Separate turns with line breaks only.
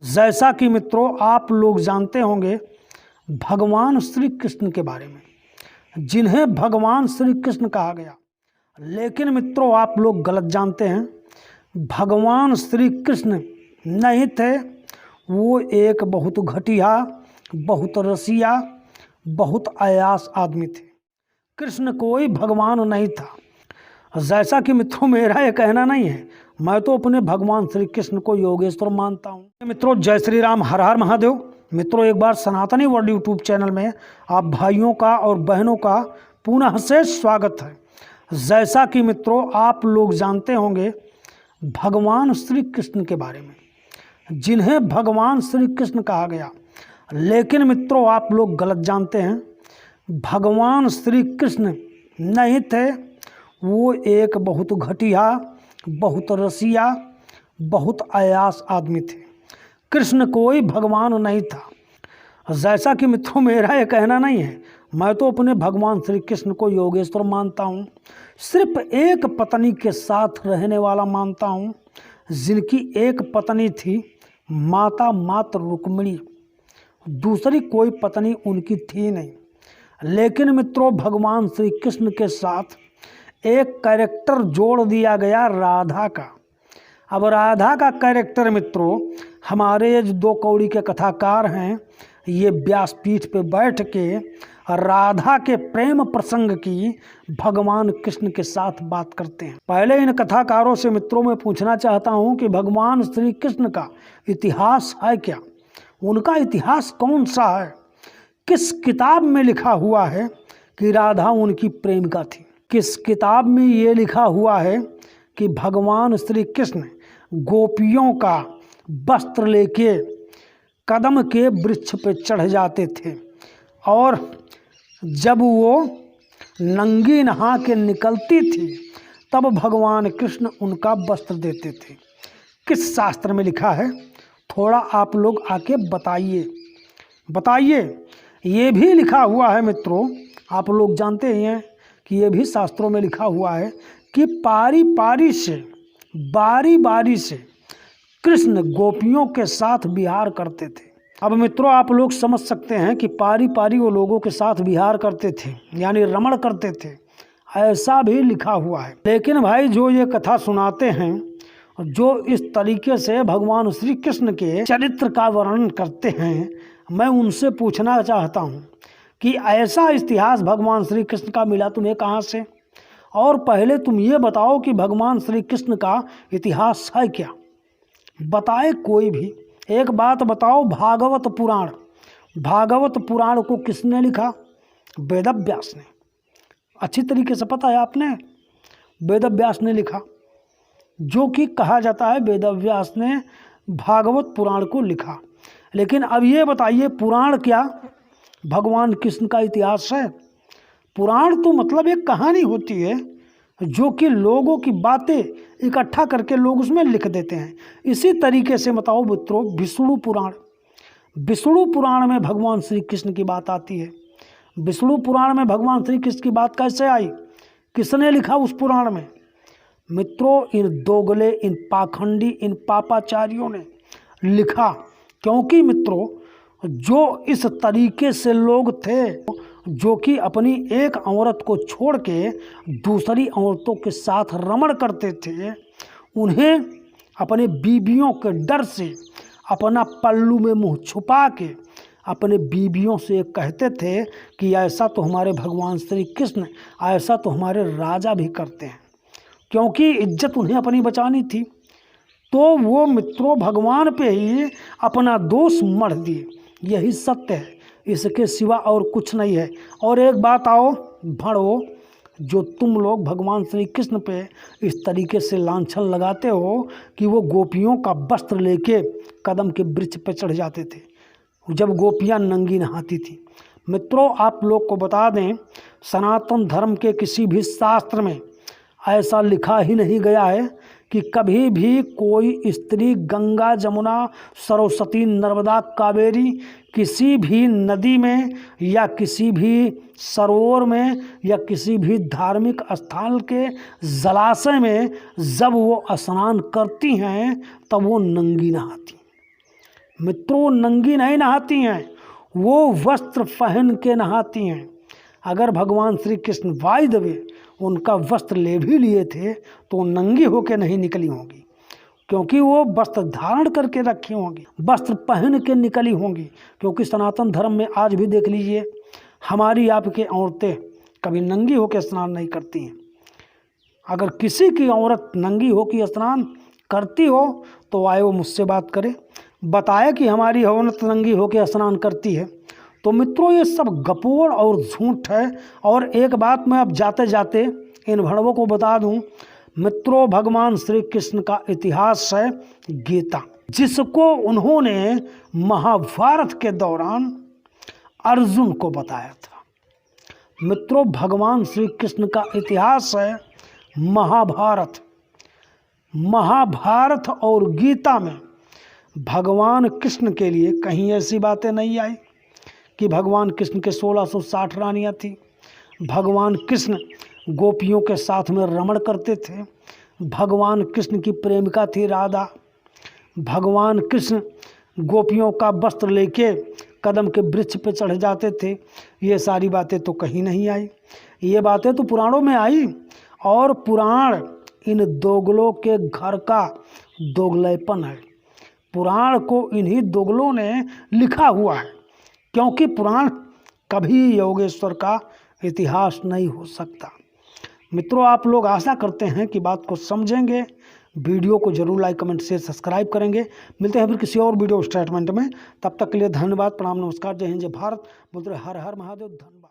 जैसा कि मित्रों आप लोग जानते होंगे भगवान श्री कृष्ण के बारे में, जिन्हें भगवान श्री कृष्ण कहा गया। लेकिन मित्रों आप लोग गलत जानते हैं। भगवान श्री कृष्ण नहीं थे, वो एक बहुत घटिया, बहुत रसिया, बहुत अयास आदमी थे। कृष्ण कोई भगवान नहीं था। जैसा कि मित्रों मेरा ये कहना नहीं है, मैं तो अपने भगवान श्री कृष्ण को योगेश्वर मानता हूँ। मित्रों जय श्री राम, हर हर महादेव। मित्रों एक बार सनातनी वर्ल्ड यूट्यूब चैनल में आप भाइयों का और बहनों का पुनः से स्वागत है। जैसा कि मित्रों आप लोग जानते होंगे भगवान श्री कृष्ण के बारे में, जिन्हें भगवान श्री कृष्ण कहा गया। लेकिन मित्रों आप लोग गलत जानते हैं। भगवान श्री कृष्ण नहीं थे, वो एक बहुत घटिया, बहुत रसिया, बहुत अयास आदमी थे। कृष्ण कोई भगवान नहीं था। जैसा कि मित्रों मेरा ये कहना नहीं है, मैं तो अपने भगवान श्री कृष्ण को योगेश्वर मानता हूँ। सिर्फ एक पत्नी के साथ रहने वाला मानता हूँ, जिनकी एक पत्नी थी माता मात्र रुक्मिणी, दूसरी कोई पत्नी उनकी थी नहीं। लेकिन मित्रों भगवान श्री कृष्ण के साथ एक कैरेक्टर जोड़ दिया गया राधा का। अब राधा का कैरेक्टर मित्रों, हमारे जो दो कौड़ी के कथाकार हैं, ये व्यासपीठ पे बैठ के राधा के प्रेम प्रसंग की भगवान कृष्ण के साथ बात करते हैं। पहले इन कथाकारों से मित्रों मैं पूछना चाहता हूँ कि भगवान श्री कृष्ण का इतिहास है क्या? उनका इतिहास कौन सा है? किस किताब में लिखा हुआ है कि राधा उनकी प्रेमिका थी? किस किताब में ये लिखा हुआ है कि भगवान श्री कृष्ण गोपियों का वस्त्र लेके कदम के वृक्ष पे चढ़ जाते थे और जब वो नंगी नहा के निकलती थी तब भगवान कृष्ण उनका वस्त्र देते थे? किस शास्त्र में लिखा है? थोड़ा आप लोग आके बताइए। ये भी लिखा हुआ है मित्रों, आप लोग जानते ही हैं कि ये भी शास्त्रों में लिखा हुआ है कि बारी बारी से कृष्ण गोपियों के साथ विहार करते थे। अब मित्रों आप लोग समझ सकते हैं कि पारी वो लोगों के साथ विहार करते थे, यानी रमण करते थे, ऐसा भी लिखा हुआ है। लेकिन भाई जो ये कथा सुनाते हैं, जो इस तरीके से भगवान श्री कृष्ण के चरित्र का वर्णन करते हैं, मैं उनसे पूछना चाहता हूँ कि ऐसा इतिहास भगवान श्री कृष्ण का मिला तुम्हें कहाँ से? और पहले तुम ये बताओ कि भगवान श्री कृष्ण का इतिहास है क्या? बताए कोई भी एक बात बताओ। भागवत पुराण को किसने लिखा? वेद व्यास ने। अच्छी तरीके से पता है आपने, वेद व्यास ने लिखा। जो कि कहा जाता है वेद व्यास ने भागवत पुराण को लिखा। लेकिन अब ये बताइए पुराण क्या भगवान कृष्ण का इतिहास है? पुराण तो मतलब एक कहानी होती है जो कि लोगों की बातें इकट्ठा करके लोग उसमें लिख देते हैं। इसी तरीके से बताओ मित्रों विष्णु पुराण में भगवान श्री कृष्ण की बात आती है। विष्णु पुराण में भगवान श्री कृष्ण की बात कैसे आई? किसने लिखा उस पुराण में? मित्रों इन दोगले, इन पाखंडी, इन पापाचारियों ने लिखा। क्योंकि मित्रों जो इस तरीके से लोग थे जो कि अपनी एक औरत को छोड़ के दूसरी औरतों के साथ रमण करते थे, उन्हें अपने बीवियों के डर से अपना पल्लू में मुंह छुपा के अपने बीवियों से कहते थे कि ऐसा तो हमारे भगवान श्री कृष्ण, ऐसा तो हमारे राजा भी करते हैं। क्योंकि इज्जत उन्हें अपनी बचानी थी, तो वो मित्रों भगवान पे ही अपना दोष मढ़ दिए। यही सत्य है, इसके सिवा और कुछ नहीं है। और एक बात आओ भड़ो, जो तुम लोग भगवान श्री कृष्ण पे इस तरीके से लांछन लगाते हो कि वो गोपियों का वस्त्र लेके कदम के वृक्ष पे चढ़ जाते थे जब गोपियां नंगी नहाती थी। मित्रों आप लोग को बता दें, सनातन धर्म के किसी भी शास्त्र में ऐसा लिखा ही नहीं गया है कि कभी भी कोई स्त्री गंगा, जमुना, सरस्वती, नर्मदा, कावेरी किसी भी नदी में या किसी भी सरोवर में या किसी भी धार्मिक स्थल के जलाशय में जब वो स्नान करती हैं तब वो नंगी नहाती। मित्रों नंगी नहीं नहाती हैं, वो वस्त्र पहन के नहाती हैं। अगर भगवान Shri Krishna by the way उनका वस्त्र ले भी लिए थे तो नंगी होकर नहीं निकली होंगी, क्योंकि वो वस्त्र धारण करके रखी होंगी, वस्त्र पहन के निकली होंगी। क्योंकि सनातन धर्म में आज भी देख लीजिए, हमारी आपके औरतें कभी नंगी होकर स्नान नहीं करती हैं। अगर किसी की औरत नंगी होकर स्नान करती हो तो आए वो मुझसे बात करे, बताए कि हमारी औरत नंगी होकर स्नान करती है। तो मित्रों ये सब गपोड़ और झूठ है। और एक बात मैं अब जाते जाते इन भड़वों को बता दूं, मित्रों भगवान श्री कृष्ण का इतिहास है गीता, जिसको उन्होंने महाभारत के दौरान अर्जुन को बताया था। मित्रों भगवान श्री कृष्ण का इतिहास है महाभारत। महाभारत और गीता में भगवान कृष्ण के लिए कहीं ऐसी बातें नहीं आई कि भगवान कृष्ण के 1660 रानियां थी, भगवान कृष्ण गोपियों के साथ में रमण करते थे, भगवान कृष्ण की प्रेमिका थी राधा, भगवान कृष्ण गोपियों का वस्त्र लेके कदम के वृक्ष पे चढ़ जाते थे। ये सारी बातें तो कहीं नहीं आई। ये बातें तो पुराणों में आई, और पुराण इन दोगलों के घर का दोगलेपन है। पुराण को इन्हीं दोगलों ने लिखा हुआ है, क्योंकि पुराण कभी योगेश्वर का इतिहास नहीं हो सकता। मित्रों आप लोग आशा करते हैं कि बात को समझेंगे, वीडियो को जरूर लाइक कमेंट शेयर सब्सक्राइब करेंगे। मिलते हैं फिर किसी और वीडियो स्टेटमेंट में, तब तक के लिए धन्यवाद, प्रणाम, नमस्कार, जय हिंद, जय भारत। बोलते हर हर महादेव, धन्यवाद।